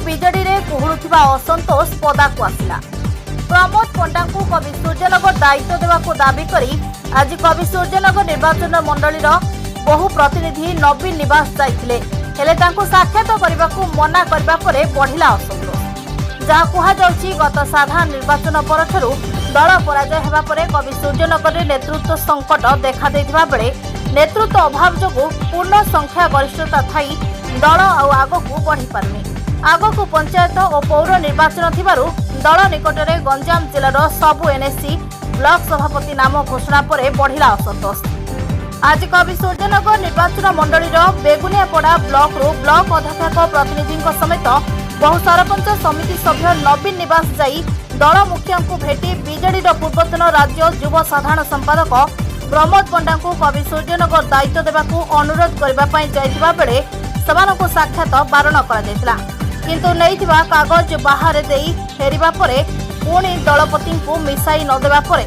विजेडी रे कुहुळुथिबा असंतोष पदाकु आसिला। प्रमोद पंडा को कवि सूर्यनगर दायित्व देवाकू दाबी करी आज कवि सूर्यनगर निर्वाचन मंडलीर बहु प्रतिनिधि नवीन निवास जाइथिले, हेले तांको साक्षात करबाकू मना करबा परे बढ़िला असंतोष। जहाँ कुहाଯାଉଛି गत साधारण निर्वाचन परठारु दल पराजय हेबा परे कवि सूर्यनगर रे नेतृत्व संकट देखा देथिबा बेले नेतृत्व अभाव जोगु पूर्ण संख्या गरिष्ठता थाई दल आगकू बढ़ी पारुनी। आगकू पंचायत और पौर निर्वाचन थिबारु दल निकटरे गंजाम जिलार सबु एनएससी ब्लॉक सभापति नाम घोषणा परे बढ़िला असंतोष। आज कवि सूर्यनगर निर्वाचन मंडलीर बेगुनियापड़ा ब्लॉक रु ब्लॉक अध्यक्ष प्रतिनिधि समेत बहु सरपंच समिति सभ्य नवीन निवास जाई दल मुखिया को भेटी बीजेडी पूर्वतन राज्य युव साधारण संपादक प्रमोद पंडा को कवि सूर्यनगर दायित्व देवाकू अनुरोध करने जाइथिबा बेले सेमानकू साक्षात बारण करा किंतु नैथिबा कागज बाहर देई फेरिबा परे पुणी दलपति को मिसाई नदेबा परे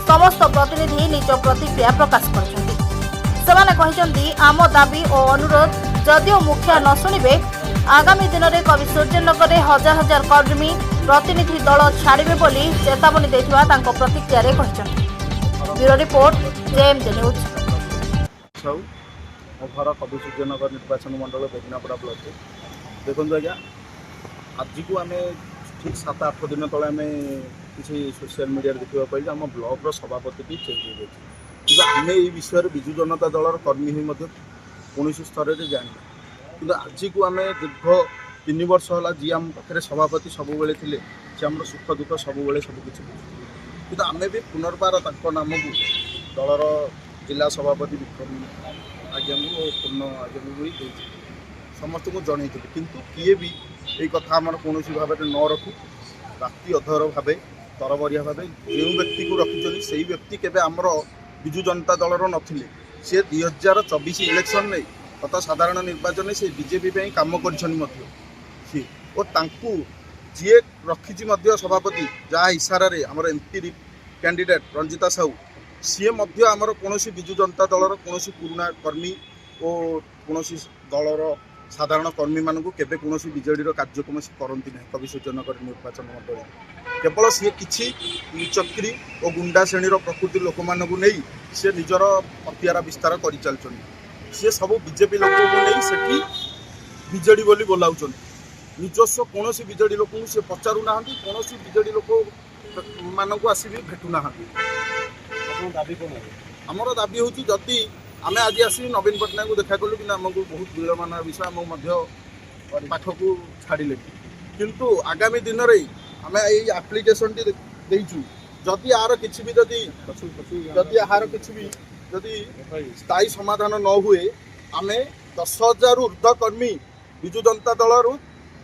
समस्त प्रतिनिधि निज प्रतिक्रिया प्रकाश करछन्ति। सेमाने कहिसन्ति आम दाबी और अनुरोध जदिओ मुखिया न शुणिबे आगामी दिन में कवि सूर्यनगर में हजार हजार कर्मी प्रतिनिधि दल छाड़िबे बोली चेतावनी देथिबा तांको प्रतिक्रिया रे कहिसन्ति। Bureau report JMJ news. घर कवि सूर्यनगर निर्वाचन मंडल बेगुनापड़ा ब्लॉक देखो आज्ञा आज को आम ठीक 7-8 दिन तले आम किसी सोशल मीडिया देखा पाई आम ब्लॉक सभापति चेंज हो आम ये विषय विजु जनता दलर कर्मी ही कौन स्तर में जान कि आज को आम दीर्घ 3 वर्ष है जी आम पाखे सभापति सब बेले थे सी आम सुख दुख सब बेले सबकि कि आम भी पुनर्बार नाम को दलर जिला सभापति विक्रम आज्ञा को पूर्ण आज्ञा भी समस्त को जन किंतु किए भी ये कथा आम कौन भाव न रखू राति अधर भाव तरबरिया भाव जो व्यक्ति को रखी से व्यक्ति केवे आमर विजु जनता दलर नथिले सी 2024 इलेक्शन में गत साधारण निर्वाचन से बीजेपी काम कर जी रखी सभापति जहाँ इशारा आमर एमपी कैंडिडेट रंजिता साहू सी आमर कौन विजु जनता दलर कौन पुराणा कर्मी और कौन दलर साधारण कर्मी मानक केवे कौन बीजेडी कार्यक्रम से करती ना कवि सूर्यनगर निर्वाचन मंडल केवल सी कि चक्री और गुंडा श्रेणी प्रकृति लोक मानक नहीं सी निजर हथियार विस्तार कर चलते सी सब बीजेपी लोक नहीं बीजेडी बोली बोलाऊँ निजस्व कौन बीजेडी लोक से पचारू ना कौन बीजेडी लोक मानक आसी भेटू ना आमर दाबी हूँ जदि आम आज आसी नवीन पट्टनायक को देखा कलु कि आमको बहुत विलम्बन विषय आम पाठ को छाड़े किंतु आगामी दिन में आम ये आप्लिकेसन टी देचु जदि यार कि जदि यार कि स्थायी समाधान न हुए आम 10,000 ऊर्ध्व कर्मी विजु जनता दल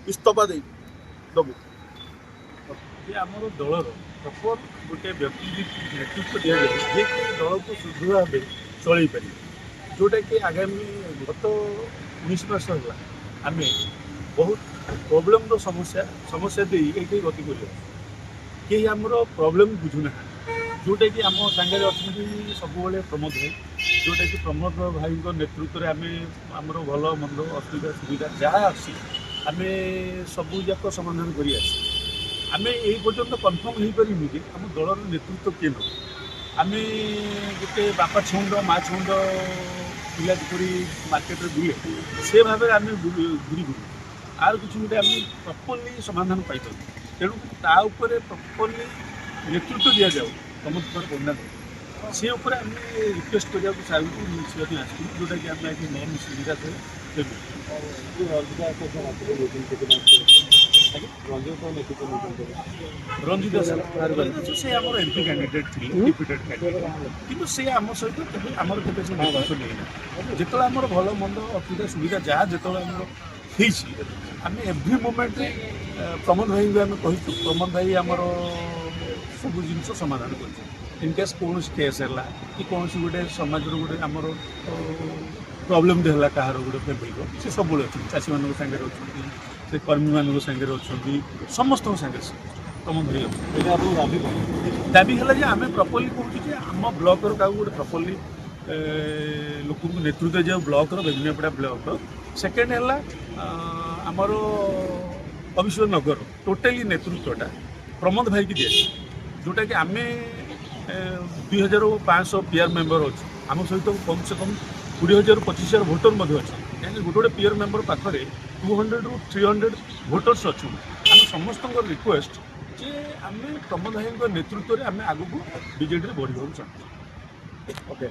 इस्तीफा देबू आम दलर प्रपर गोटे व्यक्ति नेतृत्व दि जाए दल को सुदृढ़ भाव चल पार जोटा कि आगामी गत 19 वर्ष है आम बहुत प्रोब्लेम समस्या दे ये गति कर कहीं आमर प्रोब्लेम बुझुना जोटा कि आम सागर अच्छा सब प्रमोद भाई जोटा कि प्रमोद भाई नेतृत्व में आम आमर भल मंद असुविधा सुविधा जहाँ अच्छी आम सबूक समाधान कर आम यही पर्यटन कन्फर्म हो पारूँ कि आम दलर नेतृत्व किए न आम गोटे बापा छुंड माँ छुंड पिला जिपरी मार्केट में बुले से भाव आम घूरी घूरी आर किसी गोटे आम प्रॉपर्ली समाधान पाई तेणु ताऊपर प्रॉपर्ली नेतृत्व दि जाऊ प्रमोद कुमार पंडा से उपर आम रिक्वेस्ट करने चाहूँ म्यूनिसिपालिटी आसू जोटा कि आम ये मेन सुविधा रंजिता से आम एमपी कैंडिडेट थी डिप्यूटेड कैंडिडेट किंतु से आम सहित आमर केते से निर्वाचन नहीं जो आम भल मंद असुविधा सुविधा जहाँ जो आम एव्री मोमेंट प्रमोद भाई आम कही प्रमोद भाई आमर सब जिन समाधान कर इनकेस कौन केस है कि कौन गोटे समाज गोटे आमर प्रोब्लेम है कहार गोटे फैमिली से सब चाषी मान सागर अच्छा से कर्मी मान सागर अच्छा समस्त सागर प्रमोद भाई अच्छा दाबी है आम प्रॉपर्ली कहूँ आम ब्लॉक क्या गोटे प्रॉपर्ली लोक नेतृत्व जो ब्लॉक बेगुनियापड़ा ब्लॉक सेकेंड है आमर कविश्वर नगर टोटाली नेतृत्वटा प्रमोद भाई की दिए जोटा कि आम 2500 पीआर मेंबर अच्छे आम सहित कम से कम 20,000 ରୁ 25,000 भोटर अच्छे कहीं गोटे पीआर मेंबर पाखे 200 ରୁ 300 भोटर्स अच्छे आम समस्त रिक्वेस्ट जे आम प्रमोद भाई नेतृत्व में आम आगू बीजेडी बढ़ा चाहूँ। ओके।